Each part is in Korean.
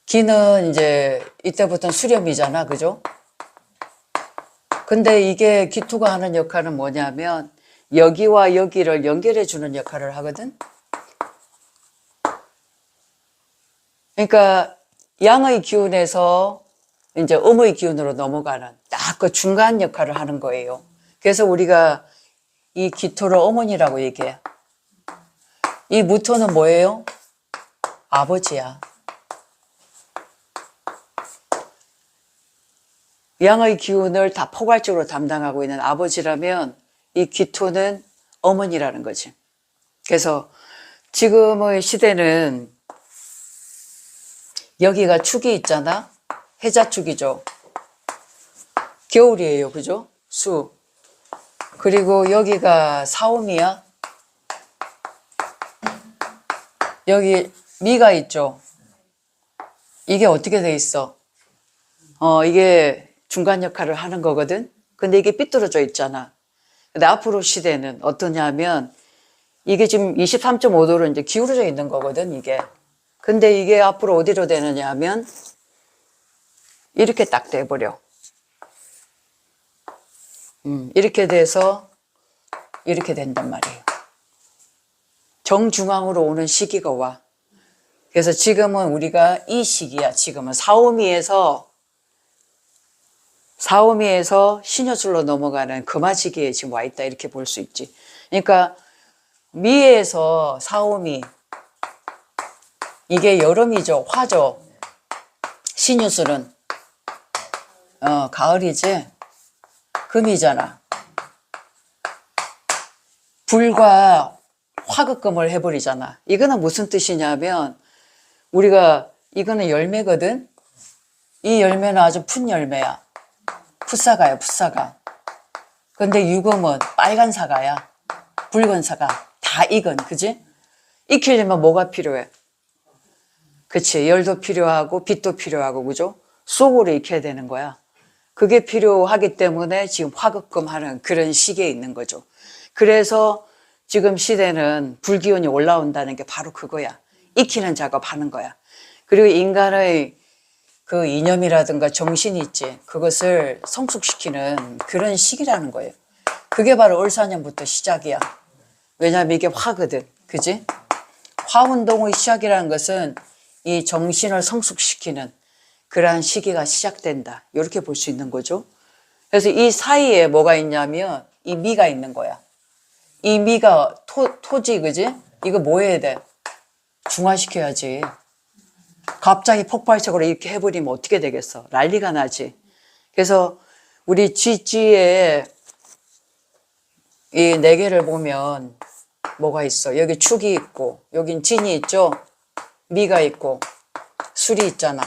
기는 이제 이때부터는 수렴이잖아, 그죠? 근데 이게 기토가 하는 역할은 뭐냐면 여기와 여기를 연결해 주는 역할을 하거든. 그러니까 양의 기운에서 이제 음의 기운으로 넘어가는 딱 그 중간 역할을 하는 거예요. 그래서 우리가 이 기토를 어머니라고 얘기해. 이 무토는 뭐예요? 아버지야. 양의 기운을 다 포괄적으로 담당하고 있는 아버지라면 이 기토는 어머니라는 거지. 그래서 지금의 시대는 여기가 축이 있잖아. 해자축이죠. 겨울이에요. 그죠? 수. 그리고 여기가 사오미야. 여기 미가 있죠. 이게 어떻게 돼 있어? 이게 중간 역할을 하는 거거든. 근데 이게 삐뚤어져 있잖아. 근데 앞으로 시대는 어떠냐면 이게 지금 23.5도로 이제 기울어져 있는 거거든, 이게. 근데 이게 앞으로 어디로 되느냐 하면 이렇게 딱 돼버려. 이렇게 돼서 이렇게 된단 말이에요. 정중앙으로 오는 시기가 와. 그래서 지금은 우리가 이 시기야. 지금은 사오미에서 신여술로 넘어가는 금화 시기에 지금 와 있다. 이렇게 볼 수 있지. 그러니까 미에서 사오미, 이게 여름이죠. 화죠. 신유술은 가을이지. 금이잖아. 불과 화극금을 해버리잖아. 이거는 무슨 뜻이냐면 우리가 이거는 열매거든. 이 열매는 아주 푼 열매야. 풋사과야, 풋사과. 근데 유금은 빨간 사과야. 붉은 사과. 다 익은, 그지? 익히려면 뭐가 필요해? 그치. 열도 필요하고 빛도 필요하고, 그죠? 속으로 익혀야 되는 거야. 그게 필요하기 때문에 지금 화급금하는 그런 시기에 있는 거죠. 그래서 지금 시대는 불기운이 올라온다는 게 바로 그거야. 익히는 작업하는 거야. 그리고 인간의 그 이념이라든가 정신이 있지. 그것을 성숙시키는 그런 시기라는 거예요. 그게 바로 을사년부터 시작이야. 왜냐하면 이게 화거든. 그지? 화운동의 시작이라는 것은 이 정신을 성숙시키는 그러한 시기가 시작된다. 이렇게 볼 수 있는 거죠. 그래서 이 사이에 뭐가 있냐면 이 미가 있는 거야. 이 미가 토지, 그지? 이거 뭐 해야 돼? 중화시켜야지. 갑자기 폭발적으로 이렇게 해버리면 어떻게 되겠어? 난리가 나지. 그래서 우리 쥐쥐에 이 네 개를 보면 뭐가 있어? 여기 축이 있고, 여긴 진이 있죠? 미가 있고, 술이 있잖아.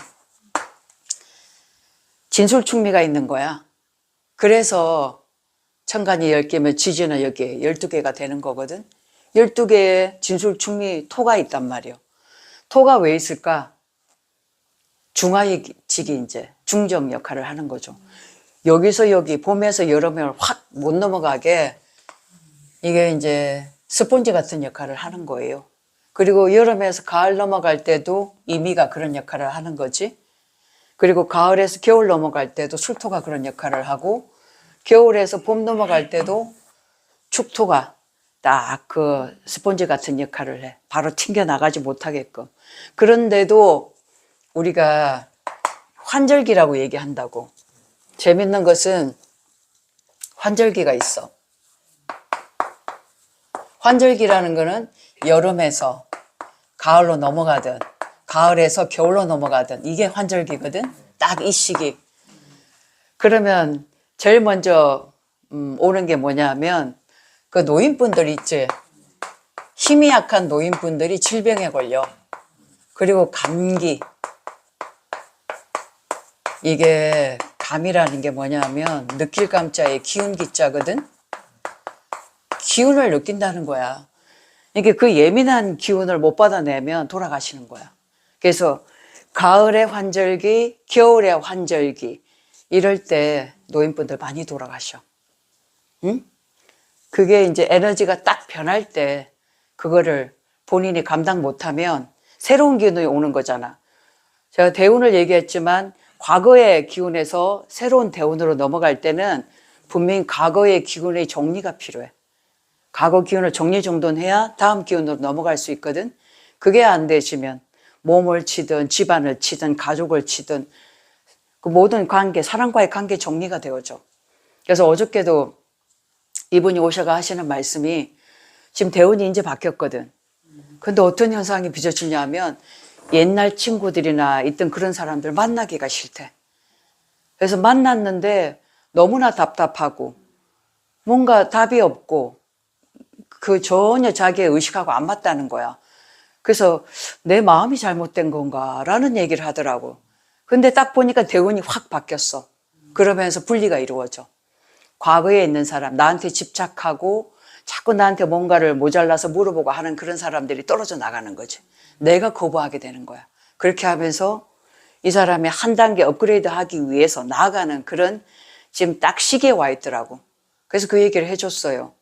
진술충미가 있는 거야. 그래서 천간이 10개면 쥐쥐는 여기에 12개가 되는 거거든. 12개의 진술충미 토가 있단 말이에요. 토가 왜 있을까? 중화직이 이제 중정 역할을 하는 거죠. 여기서 여기 봄에서 여름에 확 못 넘어가게 이게 이제 스폰지 같은 역할을 하는 거예요. 그리고 여름에서 가을 넘어갈 때도 이미가 그런 역할을 하는 거지. 그리고 가을에서 겨울 넘어갈 때도 술토가 그런 역할을 하고, 겨울에서 봄 넘어갈 때도 축토가 딱 그 스폰지 같은 역할을 해. 바로 튕겨나가지 못하게끔. 그런데도 우리가 환절기라고 얘기한다고. 재밌는 것은 환절기가 있어. 환절기라는 거는 여름에서 가을로 넘어가든 가을에서 겨울로 넘어가든 이게 환절기거든. 딱 이 시기. 그러면 제일 먼저 오는 게 뭐냐면 그 노인분들 있지. 힘이 약한 노인분들이 질병에 걸려. 그리고 감기. 이게 감이라는 게 뭐냐면 느낄 감자에 기운 기자거든. 기운을 느낀다는 거야. 이게 그 예민한 기운을 못 받아내면 돌아가시는 거야. 그래서 가을에 환절기, 겨울에 환절기 이럴 때 노인분들 많이 돌아가셔. 응? 그게 이제 에너지가 딱 변할 때 그거를 본인이 감당 못하면 새로운 기운이 오는 거잖아. 제가 대운을 얘기했지만 과거의 기운에서 새로운 대운으로 넘어갈 때는 분명히 과거의 기운의 정리가 필요해. 과거 기운을 정리정돈해야 다음 기운으로 넘어갈 수 있거든. 그게 안 되시면 몸을 치든 집안을 치든 가족을 치든 그 모든 관계, 사람과의 관계 정리가 되어져. 그래서 어저께도 이분이 오셔가 하시는 말씀이 지금 대운이 이제 바뀌었거든. 근데 어떤 현상이 빚어지냐면 옛날 친구들이나 있던 그런 사람들 만나기가 싫대. 그래서 만났는데 너무나 답답하고 뭔가 답이 없고 그 전혀 자기의 의식하고 안 맞다는 거야. 그래서 내 마음이 잘못된 건가라는 얘기를 하더라고. 근데 딱 보니까 대운이 확 바뀌었어. 그러면서 분리가 이루어져. 과거에 있는 사람, 나한테 집착하고 자꾸 나한테 뭔가를 모자라서 물어보고 하는 그런 사람들이 떨어져 나가는 거지. 내가 거부하게 되는 거야. 그렇게 하면서 이 사람이 한 단계 업그레이드 하기 위해서 나아가는 그런 지금 딱 시기에 와 있더라고. 그래서 그 얘기를 해줬어요.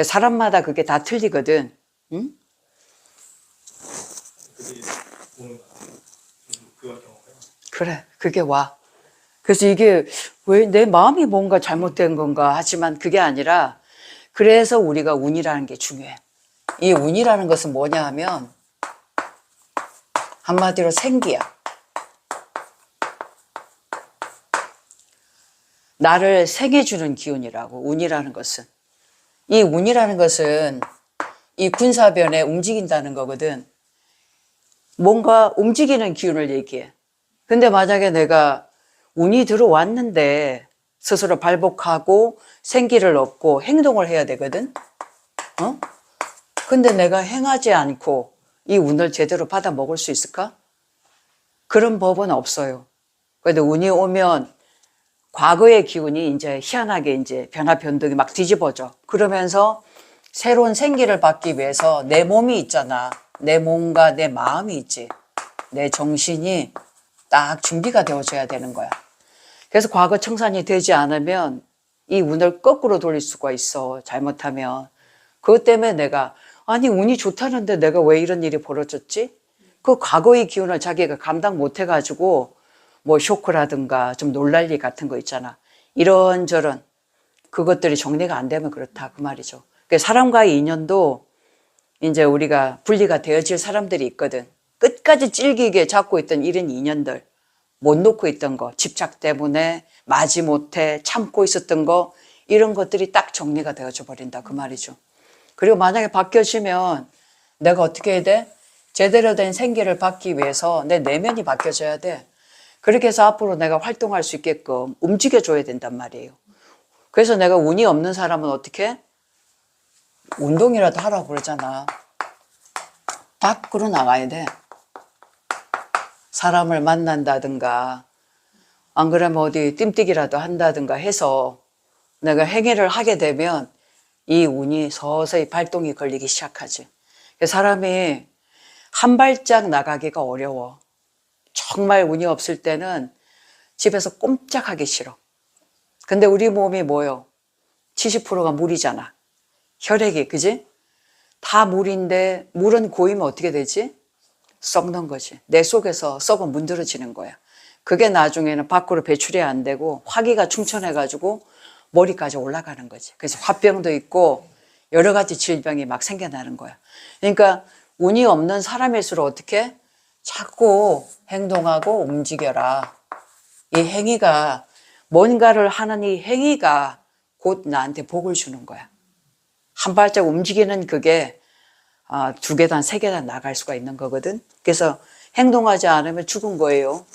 사람마다 그게 다 틀리거든. 응? 그래, 그게 와. 그래서 이게 왜 내 마음이 뭔가 잘못된 건가 하지만 그게 아니라 그래서 우리가 운이라는 게 중요해. 이 운이라는 것은 뭐냐 하면 한마디로 생기야. 나를 생해주는 기운이라고, 운이라는 것은. 이 운이라는 것은 이 군사변에 움직인다는 거거든. 뭔가 움직이는 기운을 얘기해. 근데 만약에 내가 운이 들어왔는데 스스로 발복하고 생기를 얻고 행동을 해야 되거든. 어? 근데 내가 행하지 않고 이 운을 제대로 받아 먹을 수 있을까? 그런 법은 없어요. 그런데 운이 오면 과거의 기운이 이제 희한하게 이제 변화 변동이 막 뒤집어져. 그러면서 새로운 생기를 받기 위해서 내 몸이 있잖아. 내 몸과 내 마음이 있지. 내 정신이 딱 준비가 되어져야 되는 거야. 그래서 과거 청산이 되지 않으면 이 운을 거꾸로 돌릴 수가 있어. 잘못하면. 그것 때문에 내가 아니 운이 좋다는데 내가 왜 이런 일이 벌어졌지? 그 과거의 기운을 자기가 감당 못 해가지고 뭐 쇼크라든가 좀 놀랄 일 같은 거 있잖아. 이런저런 그것들이 정리가 안 되면 그렇다 그 말이죠. 사람과의 인연도 이제 우리가 분리가 되어질 사람들이 있거든. 끝까지 찔기게 잡고 있던 이런 인연들, 못 놓고 있던 거, 집착 때문에 마지못해 참고 있었던 거, 이런 것들이 딱 정리가 되어져 버린다 그 말이죠. 그리고 만약에 바뀌어지면 내가 어떻게 해야 돼? 제대로 된 생기를 받기 위해서 내 내면이 바뀌어져야 돼. 그렇게 해서 앞으로 내가 활동할 수 있게끔 움직여줘야 된단 말이에요. 그래서 내가 운이 없는 사람은 어떻게? 운동이라도 하라고 그러잖아. 밖으로 나가야 돼. 사람을 만난다든가 안 그러면 어디 뜀뛰기라도 한다든가 해서 내가 행위를 하게 되면 이 운이 서서히 발동이 걸리기 시작하지. 사람이 한 발짝 나가기가 어려워. 정말 운이 없을 때는 집에서 꼼짝하기 싫어. 근데 우리 몸이 뭐요? 70%가 물이잖아. 혈액이, 그지? 다 물인데 물은 고이면 어떻게 되지? 썩는 거지. 내 속에서 썩어 문드러지는 거야. 그게 나중에는 밖으로 배출이 안 되고 화기가 충천해가지고 머리까지 올라가는 거지. 그래서 화병도 있고 여러 가지 질병이 막 생겨나는 거야. 그러니까 운이 없는 사람일수록 어떻게? 자꾸 행동하고 움직여라. 이 행위가 뭔가를 하는 이 행위가 곧 나한테 복을 주는 거야. 한 발짝 움직이는 그게 2계단, 3계단 나갈 수가 있는 거거든. 그래서 행동하지 않으면 죽은 거예요.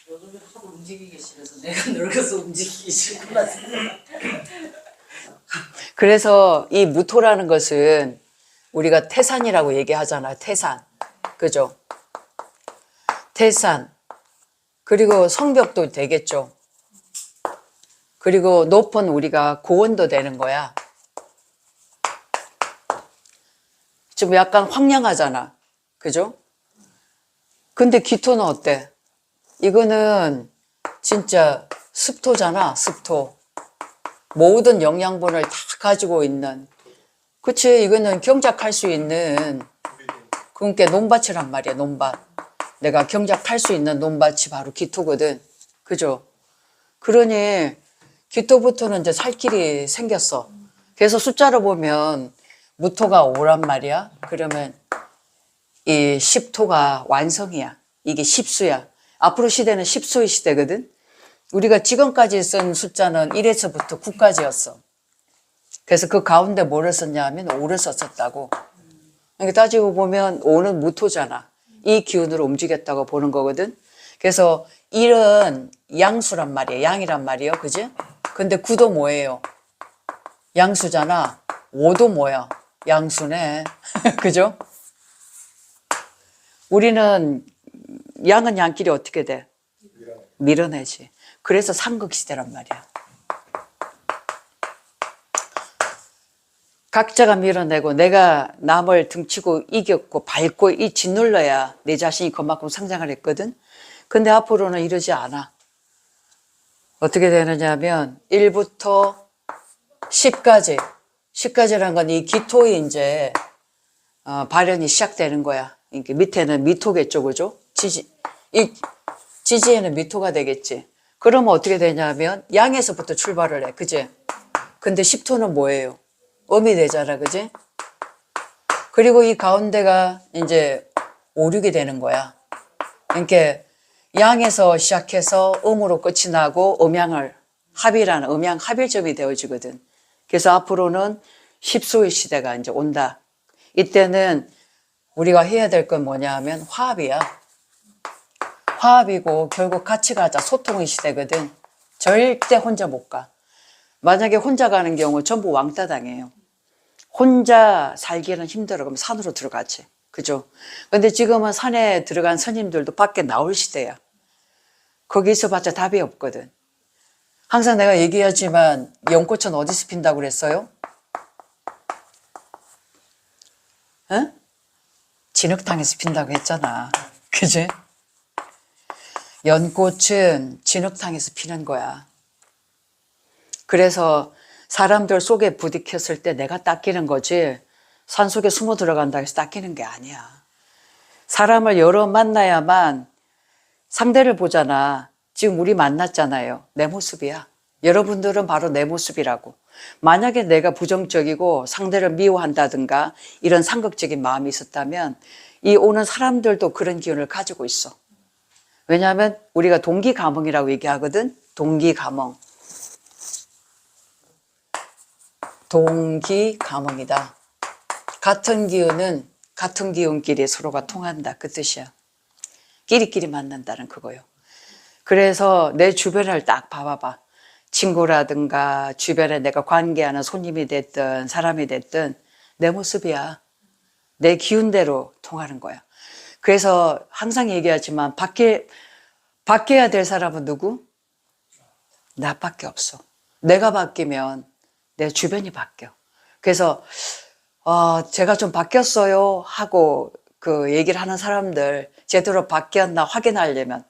요즘에 하도 움직이기 싫어서 내가 늙어서 움직이기 싫구나. 그래서 이 무토라는 것은 우리가 태산이라고 얘기하잖아요. 태산. 그죠? 태산. 그리고 성벽도 되겠죠. 그리고 높은 우리가 고원도 되는 거야. 좀 약간 황량하잖아. 그죠? 근데 기토는 어때? 이거는 진짜 습토잖아. 습토. 모든 영양분을 다 가지고 있는. 그치? 이거는 경작할 수 있는 그러니까 논밭이란 말이야. 논밭. 내가 경작할 수 있는 논밭이 바로 기토거든. 그죠? 그러니 기토부터는 이제 살 길이 생겼어. 그래서 숫자로 보면 무토가 5란 말이야. 그러면 이 10토가 완성이야. 이게 10수야. 앞으로 시대는 10수의 시대거든. 우리가 지금까지 쓴 숫자는 1에서부터 9까지였어. 그래서 그 가운데 뭐를 썼냐 하면 5를 썼었다고. 그러니까 따지고 보면 5는 무토잖아. 이 기운으로 움직였다고 보는 거거든. 그래서 1은 양수란 말이야. 양이란 말이에요. 그지? 근데 9도 뭐예요? 양수잖아. 5도 뭐야? 양수네. 그죠? 우리는 양은 양끼리 어떻게 돼? 밀어내지. 그래서 삼극시대란 말이야. 각자가 밀어내고 내가 남을 등치고 이겼고 밟고 이 짓눌러야 내 자신이 그만큼 성장을 했거든. 근데 앞으로는 이러지 않아. 어떻게 되느냐 하면 1부터 10까지 10까지라는 건 이 기토의 이제 발현이 시작되는 거야. 이게 밑에는 미토겠죠, 그죠? 지지에는 미토가 되겠지. 그러면 어떻게 되냐면 양에서부터 출발을 해, 그지? 근데 10토는 뭐예요? 음이 되잖아, 그지? 그리고 이 가운데가 이제 5, 6이 되는 거야. 그러니까 양에서 시작해서 음으로 끝이 나고 음양을 합이라는 음양 합일점이 되어지거든. 그래서 앞으로는 10수의 시대가 이제 온다. 이때는 우리가 해야 될 건 뭐냐 하면 화합이야. 화합이고 결국 같이 가자. 소통의 시대거든. 절대 혼자 못 가. 만약에 혼자 가는 경우 전부 왕따 당해요. 혼자 살기는 힘들어. 그럼 산으로 들어가지. 그죠? 근데 지금은 산에 들어간 스님들도 밖에 나올 시대야. 거기 있어봤자 답이 없거든. 항상 내가 얘기하지만 연꽃은 어디서 핀다고 그랬어요? 응? 진흙탕에서 핀다고 했잖아. 그지? 연꽃은 진흙탕에서 피는 거야. 그래서 사람들 속에 부딪혔을 때 내가 닦이는 거지 산속에 숨어 들어간다 해서 닦이는 게 아니야. 사람을 여러 만나야만 상대를 보잖아. 지금 우리 만났잖아요. 내 모습이야. 여러분들은 바로 내 모습이라고. 만약에 내가 부정적이고 상대를 미워한다든가 이런 상극적인 마음이 있었다면 이 오는 사람들도 그런 기운을 가지고 있어. 왜냐하면 우리가 동기감흥이라고 얘기하거든. 동기감흥. 동기감흥이다. 같은 기운은 같은 기운끼리 서로가 통한다. 그 뜻이야. 끼리끼리 만난다는 그거요. 그래서 내 주변을 딱 봐봐봐. 친구라든가 주변에 내가 관계하는 손님이 됐든 사람이 됐든 내 모습이야. 내 기운대로 통하는 거야. 그래서 항상 얘기하지만 바뀌어야 될 사람은 누구? 나밖에 없어. 내가 바뀌면 내 주변이 바뀌어. 그래서 제가 좀 바뀌었어요 하고 그 얘기를 하는 사람들 제대로 바뀌었나 확인하려면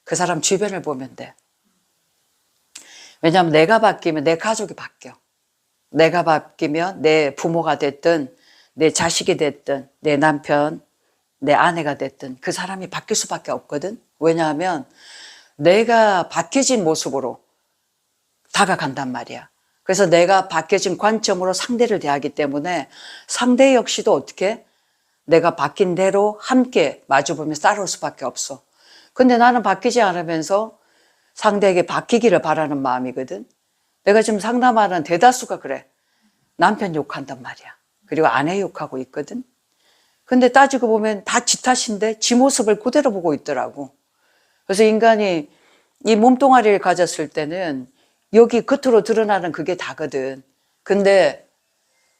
그 사람 주변을 보면 돼. 왜냐하면 내가 바뀌면 내 가족이 바뀌어. 내가 바뀌면 내 부모가 됐든 내 자식이 됐든 내 남편, 내 아내가 됐든 그 사람이 바뀔 수밖에 없거든. 왜냐하면 내가 바뀌어진 모습으로 다가간단 말이야. 그래서 내가 바뀌어진 관점으로 상대를 대하기 때문에 상대 역시도 어떻게 내가 바뀐 대로 함께 마주보면서 따라올 수밖에 없어. 근데 나는 바뀌지 않으면서 상대에게 바뀌기를 바라는 마음이거든. 내가 지금 상담하는 대다수가 그래. 남편 욕한단 말이야. 그리고 아내 욕하고 있거든. 근데 따지고 보면 다 지 탓인데 지 모습을 그대로 보고 있더라고. 그래서 인간이 이 몸뚱아리를 가졌을 때는 여기 겉으로 드러나는 그게 다거든. 근데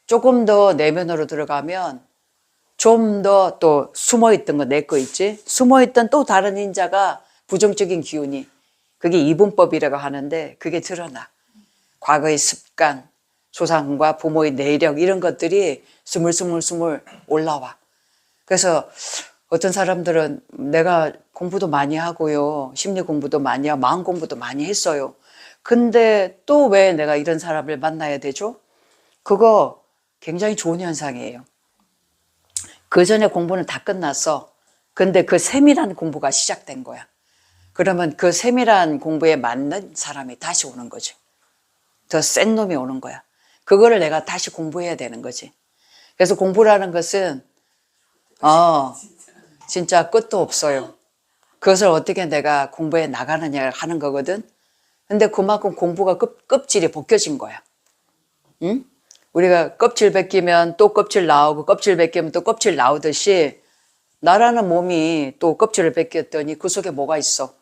조금 더 내면으로 들어가면 좀 더 또 숨어있던 거 내 거 있지? 숨어있던 또 다른 인자가 부정적인 기운이 그게 이분법이라고 하는데 그게 드러나. 과거의 습관, 조상과 부모의 내력 이런 것들이 스물스물 올라와. 그래서 어떤 사람들은 내가 공부도 많이 하고요. 심리 공부도 많이 하고 마음 공부도 많이 했어요. 근데 또 왜 내가 이런 사람을 만나야 되죠? 그거 굉장히 좋은 현상이에요. 그 전에 공부는 다 끝났어. 근데 그 세밀한 공부가 시작된 거야. 그러면 그 세밀한 공부에 맞는 사람이 다시 오는 거지. 더 센 놈이 오는 거야. 그거를 내가 다시 공부해야 되는 거지. 그래서 공부라는 것은 진짜 끝도 없어요. 그것을 어떻게 내가 공부해 나가느냐 하는 거거든. 근데 그만큼 공부가 껍질이 벗겨진 거야. 응? 우리가 껍질 벗기면 또 껍질 나오고 껍질 벗기면 또 껍질 나오듯이 나라는 몸이 또 껍질을 벗겼더니 그 속에 뭐가 있어?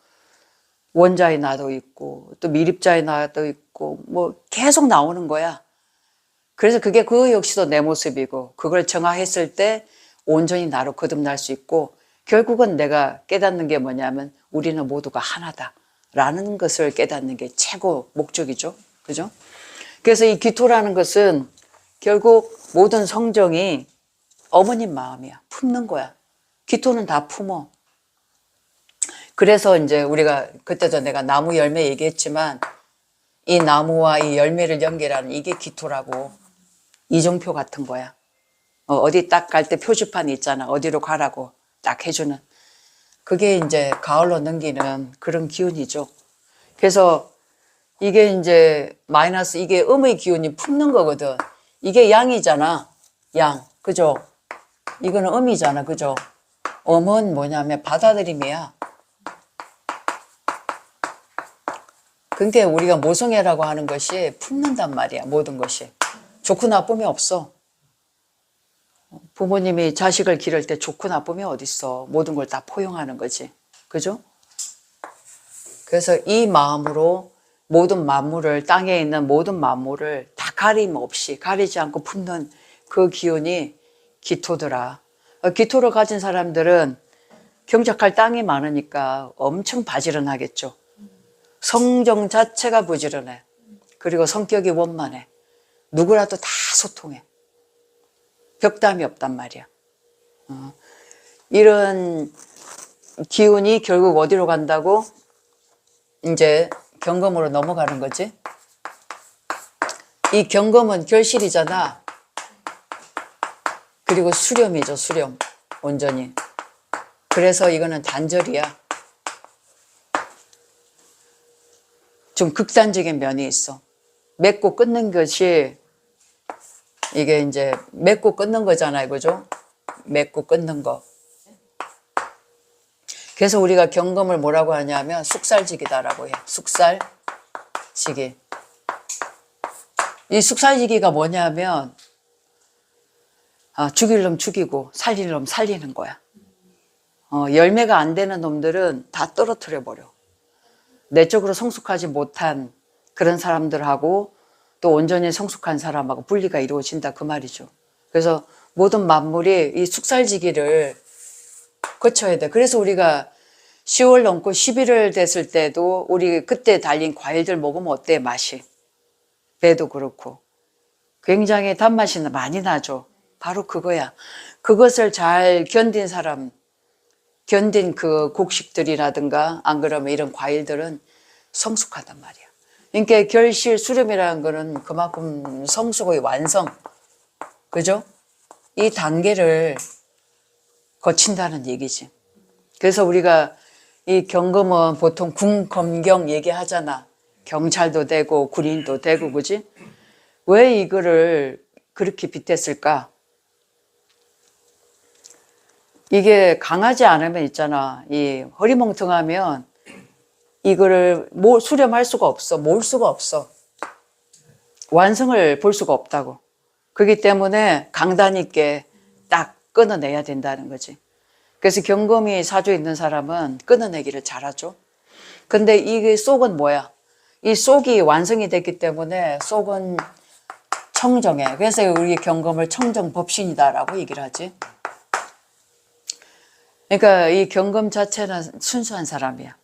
원자의 나도 있고 또 미립자의 나도 있고 뭐 계속 나오는 거야. 그래서 그게 그 역시도 내 모습이고 그걸 정화했을 때 온전히 나로 거듭날 수 있고 결국은 내가 깨닫는 게 뭐냐면 우리는 모두가 하나다라는 것을 깨닫는 게 최고 목적이죠. 그죠? 그래서 이 기토라는 것은 결국 모든 성정이 어머님 마음이야. 품는 거야. 기토는 다 품어. 그래서 이제 우리가 그때도 내가 나무 열매 얘기했지만 이 나무와 이 열매를 연결하는 이게 기토라고 이정표 같은 거야. 어디 딱 갈 때 표지판이 있잖아. 어디로 가라고 딱 해주는. 그게 이제 가을로 넘기는 그런 기운이죠. 그래서 이게 이제 마이너스 이게 음의 기운이 품는 거거든. 이게 양이잖아. 양. 그죠? 이거는 음이잖아. 그죠? 음은 뭐냐면 받아들임이야. 그러니까 우리가 모성애라고 하는 것이 품는단 말이야. 모든 것이. 좋고 나쁨이 없어. 부모님이 자식을 기를 때 좋고 나쁨이 어딨어. 모든 걸 다 포용하는 거지. 그죠? 그래서 이 마음으로 모든 만물을 땅에 있는 모든 만물을 다 가림 없이 가리지 않고 품는 그 기운이 기토더라. 기토를 가진 사람들은 경작할 땅이 많으니까 엄청 바지런하겠죠. 성정 자체가 부지런해. 그리고 성격이 원만해. 누구라도 다 소통해. 벽담이 없단 말이야. 이런 기운이 결국 어디로 간다고? 이제 경금으로 넘어가는 거지. 이 경금은 결실이잖아. 그리고 수렴이죠. 수렴. 온전히. 그래서 이거는 단절이야. 좀 극단적인 면이 있어. 맺고 끊는 것이 이게 이제 맺고 끊는 거잖아요. 그죠? 맺고 끊는 거. 그래서 우리가 경금을 뭐라고 하냐면 숙살지기다라고 해. 숙살지기. 이 숙살지기가 뭐냐면 죽일 놈 죽이고 살릴 놈 살리는 거야. 열매가 안 되는 놈들은 다 떨어뜨려 버려. 내적으로 성숙하지 못한 그런 사람들하고 또 온전히 성숙한 사람하고 분리가 이루어진다 그 말이죠. 그래서 모든 만물이 이 숙살지기를 거쳐야 돼. 그래서 우리가 10월 넘고 11월 됐을 때도 우리 그때 달린 과일들 먹으면 어때? 맛이. 배도 그렇고. 굉장히 단맛이 많이 나죠. 바로 그거야. 그것을 잘 견딘 사람, 견딘 그 곡식들이라든가 안 그러면 이런 과일들은 성숙하단 말이야. 그러니까 결실 수렴이라는 거는 그만큼 성숙의 완성. 그죠? 이 단계를 거친다는 얘기지. 그래서 우리가 이 경금은 보통 군검경 얘기하잖아. 경찰도 되고 군인도 되고 그지? 왜 이거를 그렇게 빗댔을까? 이게 강하지 않으면 있잖아. 이 허리멍텅하면 이거를 수렴할 수가 없어. 모을 수가 없어. 완성을 볼 수가 없다고. 그렇기 때문에 강단 있게 딱 끊어내야 된다는 거지. 그래서 경금이 사주에 있는 사람은 끊어내기를 잘하죠. 근데 이게 속은 뭐야? 이 속이 완성이 됐기 때문에 속은 청정해. 그래서 우리 경금을 청정법신이다라고 얘기를 하지. 그러니까 이 경금 자체는 순수한 사람이야.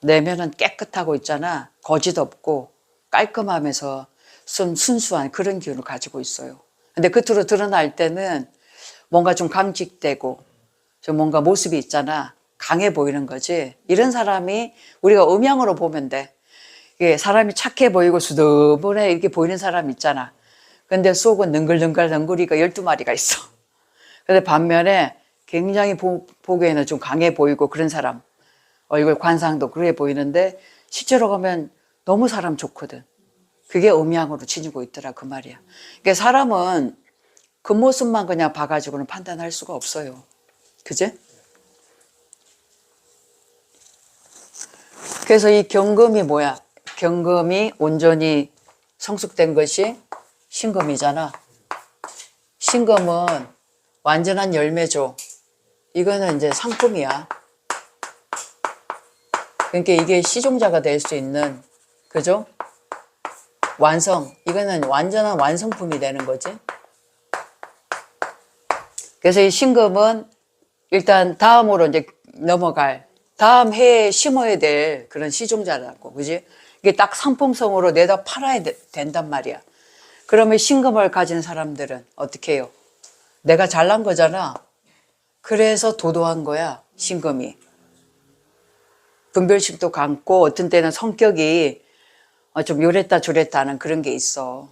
내면은 깨끗하고 있잖아. 거짓 없고 깔끔하면서 좀 순수한 그런 기운을 가지고 있어요. 근데 겉으로 드러날 때는 뭔가 좀 강직되고 좀 뭔가 모습이 있잖아. 강해 보이는 거지. 이런 사람이 우리가 음양으로 보면 돼. 이게 사람이 착해 보이고 수더분해 이렇게 보이는 사람 있잖아. 근데 속은 능글능글 능구리가 12마리가 있어. 근데 반면에 굉장히 보기에는 좀 강해 보이고 그런 사람. 얼굴 관상도 그래 보이는데 실제로 가면 너무 사람 좋거든. 그게 음양으로 지니고 있더라 그 말이야. 그러니까 사람은 겉모습만 그냥 봐가지고는 판단할 수가 없어요. 그제? 그래서 이 경금이 뭐야? 경금이 온전히 성숙된 것이 신금이잖아. 신금은 완전한 열매죠. 이거는 이제 상품이야. 그러니까 이게 시종자가 될 수 있는, 그죠? 완성. 이거는 완전한 완성품이 되는 거지. 그래서 이 신금은 일단 다음으로 이제 넘어갈, 다음 해에 심어야 될 그런 시종자라고, 그지? 이게 딱 상품성으로 내다 팔아야 된단 말이야. 그러면 신금을 가진 사람들은 어떻게 해요? 내가 잘난 거잖아. 그래서 도도한 거야, 신금이. 분별심도 강고 어떤 때는 성격이 좀 요랬다 저랬다 하는 그런 게 있어.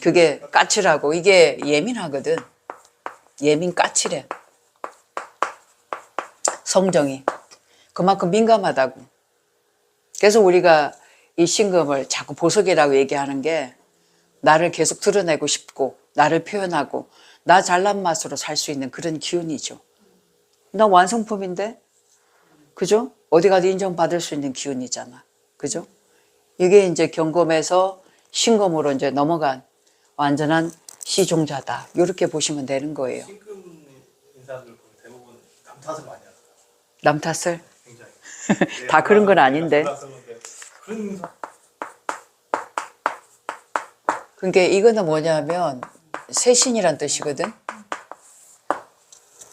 그게 까칠하고 이게 예민하거든. 예민 까칠해. 성정이. 그만큼 민감하다고. 그래서 우리가 이 신금을 자꾸 보석이라고 얘기하는 게 나를 계속 드러내고 싶고 나를 표현하고 나 잘난 맛으로 살 수 있는 그런 기운이죠. 나 완성품인데? 그죠? 어디 가도 인정받을 수 있는 기운이잖아. 그죠? 이게 이제 경금에서 신금으로 이제 넘어간 완전한 시종자다. 이렇게 보시면 되는 거예요. 신금 인사들 보면 대부분 남 탓을 많이 하더라고요. 남 탓을? 굉장히. 다 그런 건 아닌데. 그런 인사. 그러니까 이거는 뭐냐면 새신이란 뜻이거든.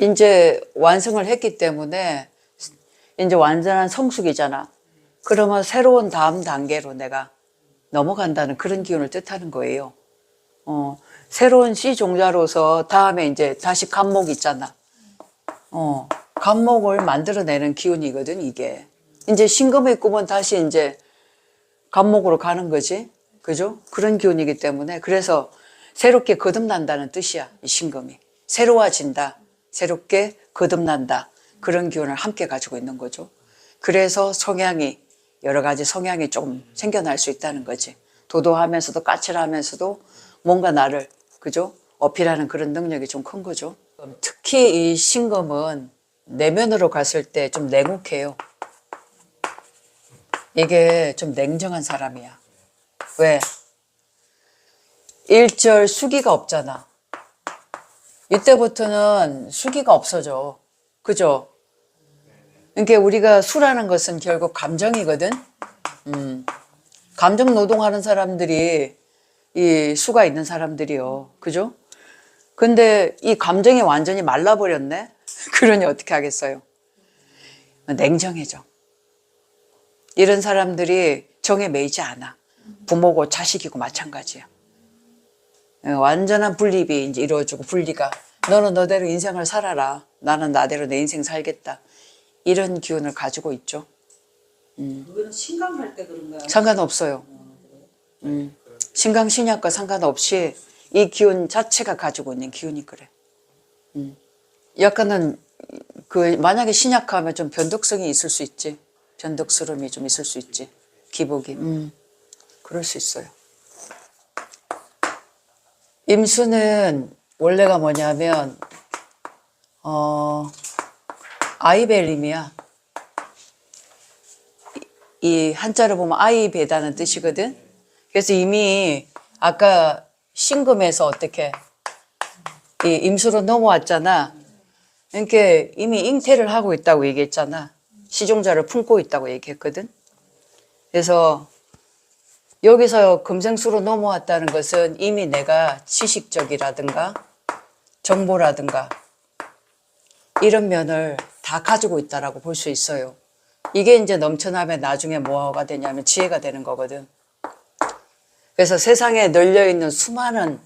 이제 완성을 했기 때문에 이제 완전한 성숙이잖아. 그러면 새로운 다음 단계로 내가 넘어간다는 그런 기운을 뜻하는 거예요. 새로운 씨 종자로서 다음에 이제 다시 간목 있잖아. 간목을 만들어내는 기운이거든, 이게. 이제 신금의 꿈은 다시 이제 간목으로 가는 거지. 그죠? 그런 기운이기 때문에. 그래서 새롭게 거듭난다는 뜻이야, 이 신금이. 새로워진다. 새롭게 거듭난다. 그런 기운을 함께 가지고 있는 거죠. 그래서 성향이, 여러 가지 성향이 좀 생겨날 수 있다는 거지. 도도하면서도 까칠하면서도 뭔가 나를, 그죠? 어필하는 그런 능력이 좀 큰 거죠. 특히 이 신금은 내면으로 갔을 때 좀 냉혹해요. 이게 좀 냉정한 사람이야. 왜? 일절 수기가 없잖아. 이때부터는 수기가 없어져. 그죠? 그러니까 우리가 수라는 것은 결국 감정이거든. 감정 노동하는 사람들이 이 수가 있는 사람들이요. 그죠? 근데 이 감정이 완전히 말라버렸네? 그러니 어떻게 하겠어요? 냉정해져. 이런 사람들이 정에 매이지 않아. 부모고 자식이고 마찬가지야. 완전한 분립이 이제 이루어지고 분리가. 너는 너대로 인생을 살아라. 나는 나대로 내 인생 살겠다. 이런 기운을 가지고 있죠. 그거는 신강할 때 그런가요? 상관없어요. 신강 신약과 상관없이 이 기운 자체가 가지고 있는 기운이 그래. 약간은 그 만약에 신약하면 좀 변덕성이 있을 수 있지. 변덕스러움이 좀 있을 수 있지. 기복이. 그럴 수 있어요. 임수는 원래가 뭐냐면 아이벨림이야. 이 한자로 보면 아이베다는 뜻이거든. 그래서 이미 아까 신금에서 어떻게 이 임수로 넘어왔잖아. 그러니까 이미 잉태를 하고 있다고 얘기했잖아. 시종자를 품고 있다고 얘기했거든. 그래서 여기서 금생수로 넘어왔다는 것은 이미 내가 지식적이라든가 정보라든가 이런 면을 다 가지고 있다라고 볼 수 있어요. 이게 이제 넘쳐나면 나중에 뭐가 되냐면 지혜가 되는 거거든. 그래서 세상에 널려있는 수많은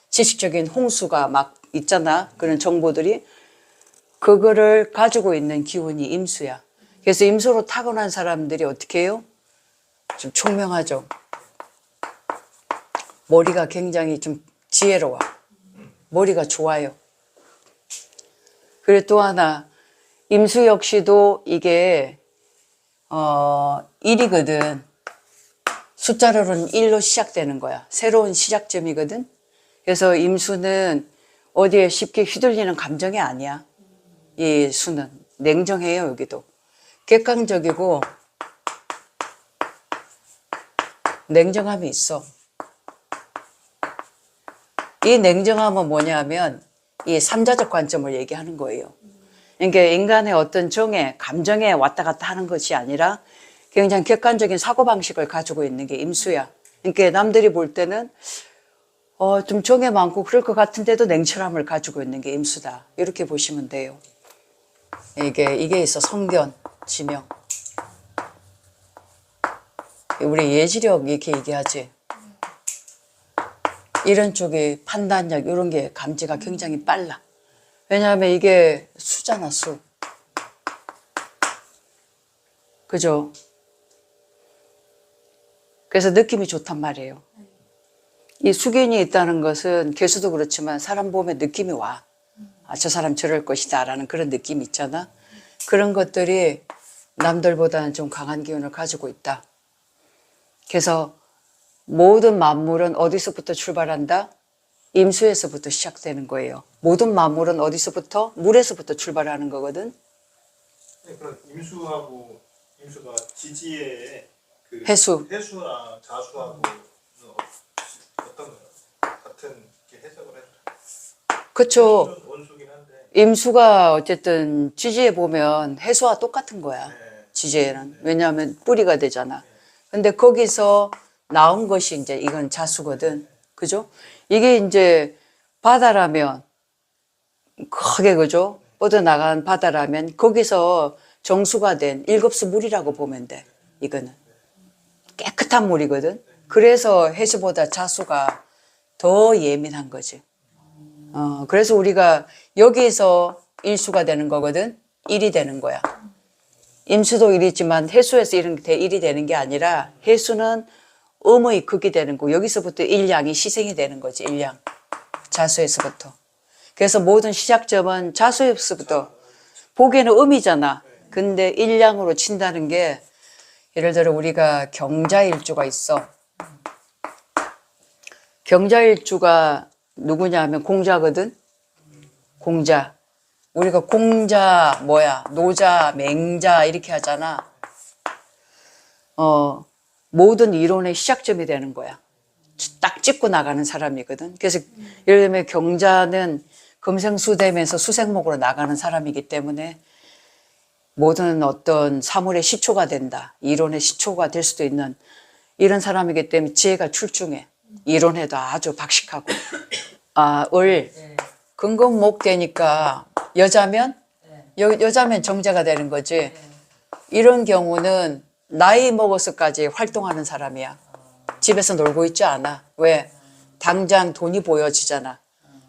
지식적인 홍수가 막 있잖아. 그런 정보들이. 그거를 가지고 있는 기운이 임수야. 그래서 임수로 타고난 사람들이 어떻게 해요? 좀 총명하죠. 머리가 굉장히 좀 지혜로워. 머리가 좋아요. 그리고 또 하나, 임수 역시도 이게, 1이거든. 숫자로는 1로 시작되는 거야. 새로운 시작점이거든. 그래서 임수는 어디에 쉽게 휘둘리는 감정이 아니야. 이 수는. 냉정해요, 여기도. 객관적이고, 냉정함이 있어. 이 냉정함은 뭐냐면, 이 삼자적 관점을 얘기하는 거예요. 그러니까 인간의 어떤 정에, 감정에 왔다 갔다 하는 것이 아니라 굉장히 객관적인 사고방식을 가지고 있는 게 임수야. 그러니까 남들이 볼 때는 좀 정에 많고 그럴 것 같은데도 냉철함을 가지고 있는 게 임수다. 이렇게 보시면 돼요. 이게 있어. 성견, 지명. 우리 예지력 이렇게 얘기하지. 이런 쪽에 판단력 이런 게 감지가 굉장히 빨라. 왜냐하면 이게 수잖아, 수. 그죠? 그래서 느낌이 좋단 말이에요. 이 수견이 있다는 것은 개수도 그렇지만 사람 보면 느낌이 와. 아, 저 사람 저럴 것이다 라는 그런 느낌이 있잖아. 그런 것들이 남들보다는 좀 강한 기운을 가지고 있다. 그래서 모든 만물은 어디서부터 출발한다? 임수에서부터 시작되는 거예요. 모든 만물은 어디서부터? 물에서부터 출발하는 거거든. 네, 그럼 임수가 지지의 그 해수. 해수나 자수하고 어떤 거요? 같은 게 해석을 해줘. 그쵸. 원수긴 한데. 임수가 어쨌든 지지에 보면 해수와 똑같은 거야. 네. 지지에는. 왜냐하면 뿌리가 되잖아. 근데 거기서 나온 것이 이제 이건 자수거든. 그죠? 이게 이제 바다라면 크게 그죠? 뻗어나간 바다라면 거기서 정수가 된 일급수 물이라고 보면 돼. 이거는. 깨끗한 물이거든. 그래서 해수보다 자수가 더 예민한 거지. 그래서 우리가 여기서 일수가 되는 거거든. 일이 되는 거야. 임수도 일이지만 해수에서 이런 게 일이 되는 게 아니라 해수는 음의 극이 되는 거. 여기서부터 일양이 희생이 되는 거지. 일양. 자수에서부터. 그래서 모든 시작점은 자수에서부터. 보기에는 음이잖아. 근데 일양으로 친다는 게 예를 들어 우리가 경자일주가 있어. 경자일주가 누구냐 하면 공자거든. 공자. 우리가 공자 뭐야? 노자, 맹자 이렇게 하잖아. 모든 이론의 시작점이 되는 거야. 딱 짚고 나가는 사람이거든. 그래서 예를 들면 경자는 금생수되면서 수생목으로 나가는 사람이기 때문에 모든 어떤 사물의 시초가 된다. 이론의 시초가 될 수도 있는 이런 사람이기 때문에 지혜가 출중해. 이론에도 아주 박식하고. 근검목 되니까 여자면 여자면 정자가 되는 거지. 이런 경우는 나이 먹어서까지 활동하는 사람이야. 집에서 놀고 있지 않아. 왜? 당장 돈이 보여지잖아.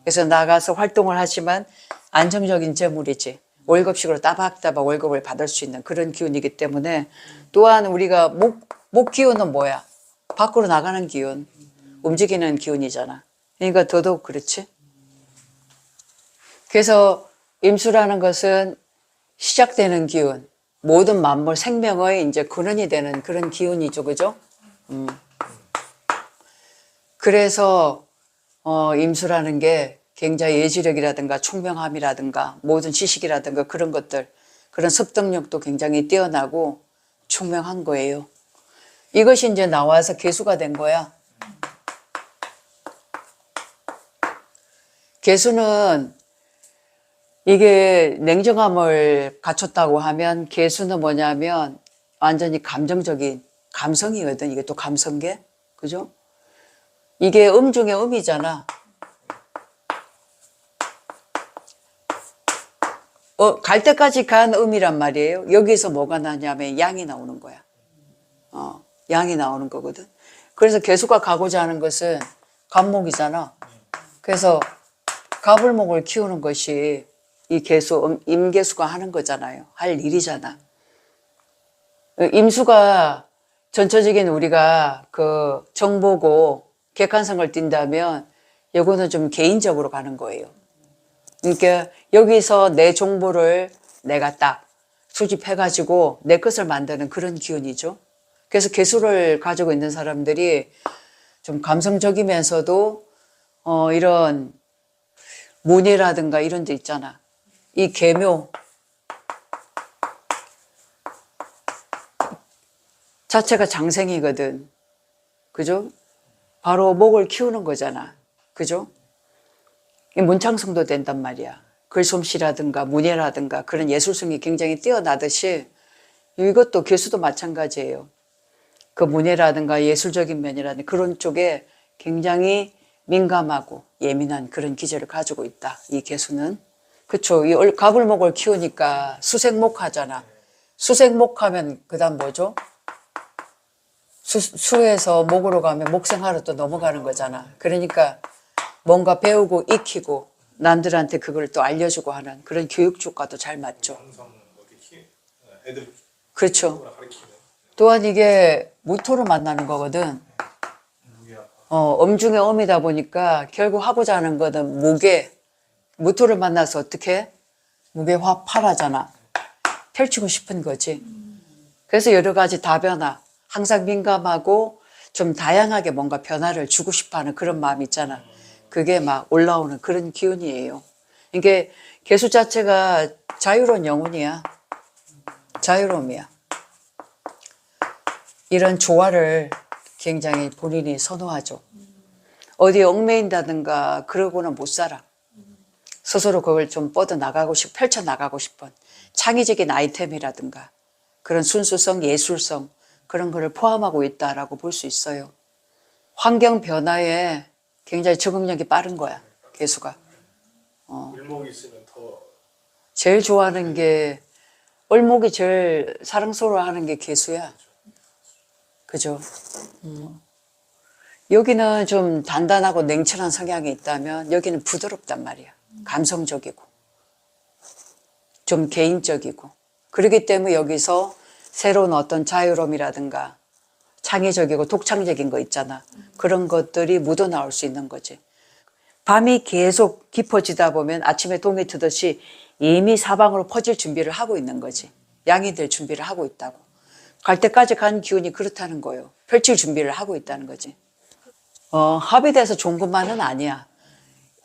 그래서 나가서 활동을 하지만 안정적인 재물이지. 월급식으로 따박따박 월급을 받을 수 있는 그런 기운이기 때문에 또한 우리가 목 기운은 뭐야? 밖으로 나가는 기운, 움직이는 기운이잖아. 그러니까 더더욱 그렇지. 그래서 임수라는 것은 시작되는 기운, 모든 만물 생명의 이제 근원이 되는 그런 기운이죠, 그죠? 그래서 임수라는 게 굉장히 예지력이라든가 총명함이라든가 모든 지식이라든가 그런 것들, 그런 습득력도 굉장히 뛰어나고 총명한 거예요. 이것이 이제 나와서 개수가 된 거야. 개수는 이게 냉정함을 갖췄다고 하면 개수는 뭐냐면 완전히 감정적인 감성이거든. 이게 또 감성계. 그죠? 이게 음 중에 음이잖아. 갈 때까지 간 음이란 말이에요. 여기서 뭐가 나냐면 양이 나오는 거야. 양이 나오는 거거든. 그래서 개수가 가고자 하는 것은 갑목이잖아. 그래서 갑을목을 키우는 것이 이 개수, 임개수가 하는 거잖아요. 할 일이잖아. 임수가 전체적인 우리가 그 정보고 객관성을 띈다면 이거는 좀 개인적으로 가는 거예요. 그러니까 여기서 내 정보를 내가 딱 수집해가지고 내 것을 만드는 그런 기운이죠. 그래서 개수를 가지고 있는 사람들이 좀 감성적이면서도 이런 문예라든가 이런 데 있잖아. 이 계묘 자체가 장생이거든. 그죠? 바로 목을 키우는 거잖아. 그죠? 이 문창성도 된단 말이야. 글솜씨라든가 문예라든가 그런 예술성이 굉장히 뛰어나듯이 이것도 개수도 마찬가지예요. 그 문예라든가 예술적인 면이라든가 그런 쪽에 굉장히 민감하고 예민한 그런 기질을 가지고 있다. 이 개수는. 그쵸. 이 가불목을 키우니까 수생목 하잖아. 수생목 하면 그 다음 뭐죠? 수에서 목으로 가면 목생하러 또 넘어가는 거잖아. 그러니까 뭔가 배우고 익히고 남들한테 그걸 또 알려주고 하는 그런 교육적과도 잘 맞죠. 애들 그렇죠. 또한 이게 무토를 만나는 거거든. 엄중의 엄이다 보니까 결국 하고자 하는 거는 무토를 만나서 어떻게? 무게화팔하잖아. 펼치고 싶은 거지. 그래서 여러 가지 다변화, 항상 민감하고 좀 다양하게 뭔가 변화를 주고 싶어 하는 그런 마음 있잖아. 그게 막 올라오는 그런 기운이에요. 이게 개수 자체가 자유로운 영혼이야. 자유로움이야. 이런 조화를 굉장히 본인이 선호하죠. 어디에 얽매인다든가 그러고는 못 살아. 스스로 그걸 좀 뻗어나가고 펼쳐나가고 싶은 창의적인 아이템이라든가 그런 순수성, 예술성 그런 거를 포함하고 있다라고 볼 수 있어요. 환경 변화에 굉장히 적응력이 빠른 거야, 개수가. 을목이 있으면 더 제일 좋아하는 게, 을목이 제일 사랑스러워하는 게 개수야. 그죠? 여기는 좀 단단하고 냉철한 성향이 있다면 여기는 부드럽단 말이야. 감성적이고 좀 개인적이고 그렇기 때문에 여기서 새로운 어떤 자유로움이라든가 창의적이고 독창적인 거 있잖아. 그런 것들이 묻어나올 수 있는 거지. 밤이 계속 깊어지다 보면 아침에 동이 트듯이 이미 사방으로 퍼질 준비를 하고 있는 거지. 양이 될 준비를 하고 있다고. 갈 때까지 간 기운이 그렇다는 거예요. 펼칠 준비를 하고 있다는 거지. 합이 돼서 좋은 것만은 아니야.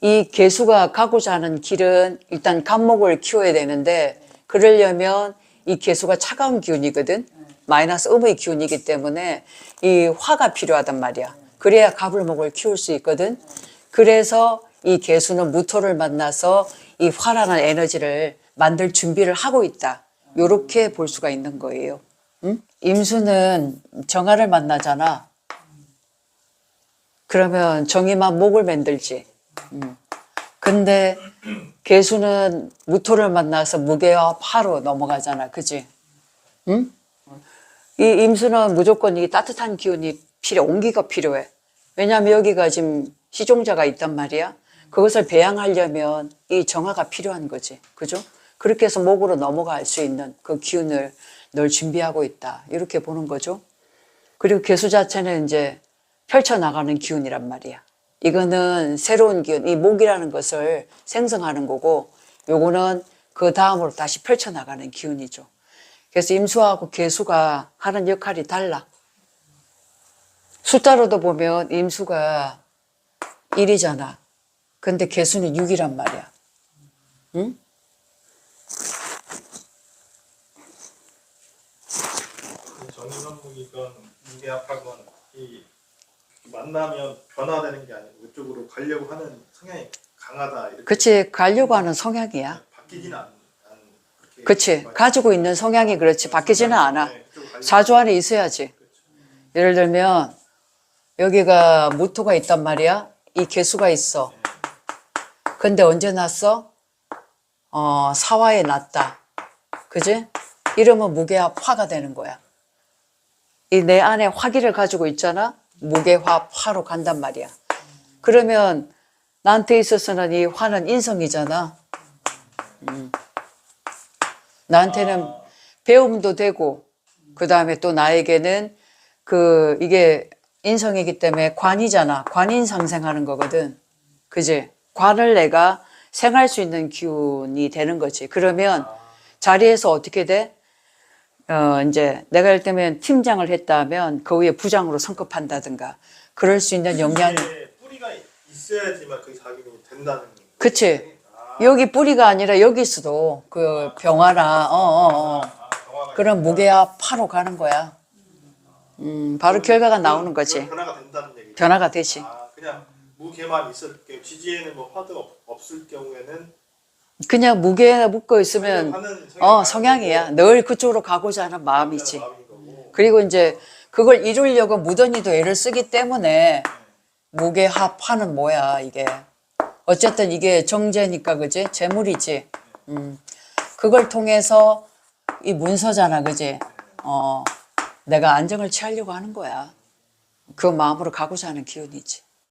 이 개수가 가고자 하는 길은 일단 간목을 키워야 되는데 그러려면 이 개수가 차가운 기운이거든. 마이너스 음의 기운이기 때문에 이 화가 필요하단 말이야. 그래야 가불목을 키울 수 있거든. 그래서 이 개수는 무토를 만나서 이 화라는 에너지를 만들 준비를 하고 있다. 이렇게 볼 수가 있는 거예요. 응? 임수는 정화를 만나잖아. 그러면 정의만 목을 만들지. 근데 개수는 무토를 만나서 무게와 화로 넘어가잖아. 그지? 응? 이 임수는 무조건 이 따뜻한 기운이 온기가 필요해. 왜냐하면 여기가 지금 시종자가 있단 말이야. 그것을 배양하려면 이 정화가 필요한 거지. 그죠? 그렇게 해서 목으로 넘어갈 수 있는 그 기운을 늘 준비하고 있다. 이렇게 보는 거죠. 그리고 개수 자체는 이제 펼쳐나가는 기운이란 말이야. 이거는 새로운 기운, 이 목이라는 것을 생성하는 거고 요거는 그 다음으로 다시 펼쳐나가는 기운이죠. 그래서 임수하고 개수가 하는 역할이 달라. 숫자로도 보면 임수가 1이잖아. 근데 개수는 6이란 말이야. 응? 정의선목이건 무게합하건 이 만나면 변화되는 게 아니고 이쪽으로 가려고 하는 성향이 강하다. 이렇게 그치. 가려고 하는 성향이야. 바뀌지는 않는. 그치. 가지고 있는 성향이 그렇지. 바뀌지는 않아. 사주 안에 있어야지. 예를 들면 여기가 무토가 있단 말이야. 이 개수가 있어. 근데 언제 났어? 사화에 났다. 그지? 이러면 무게합 화가 되는 거야. 이 내 안에 화기를 가지고 있잖아. 무게화 화로 간단 말이야. 그러면 나한테 있어서는 이 화는 인성이잖아. 나한테는 배움도 되고 그 다음에 또 나에게는 이게 인성이기 때문에 관이잖아. 관인 상생하는 거거든. 그지? 관을 내가 생할 수 있는 기운이 되는 거지. 그러면 자리에서 어떻게 돼? 이제 내가 일 때면 팀장을 했다면 그 위에 부장으로 성급한다든가 그럴 수 있는 영향이. 이게 뿌리가 있어야지만 그게 자기는 된다는. 그치. 여기 뿌리가 아니라 여기서도 그 병화나 병화가 그런 무게압파로 가는 거야. 바로 결과가 나오는 거지. 변화가 된다는 얘기. 변화가 되지. 그냥 무게만 있을 게 지지에는 뭐 화도 없을 경우에는 그냥 무게에 묶어 있으면 하는 성향이야. 늘 그쪽으로 가고자 하는 마음이지. 마음인 거고. 그리고 이제 그걸 이루려고 무던히도 애를 쓰기 때문에 무게합화는 뭐야 이게. 어쨌든 이게 정제니까 그지? 재물이지. 그걸 통해서 이 문서잖아 그지? 내가 안정을 취하려고 하는 거야. 그 마음으로 가고자 하는 기운이지.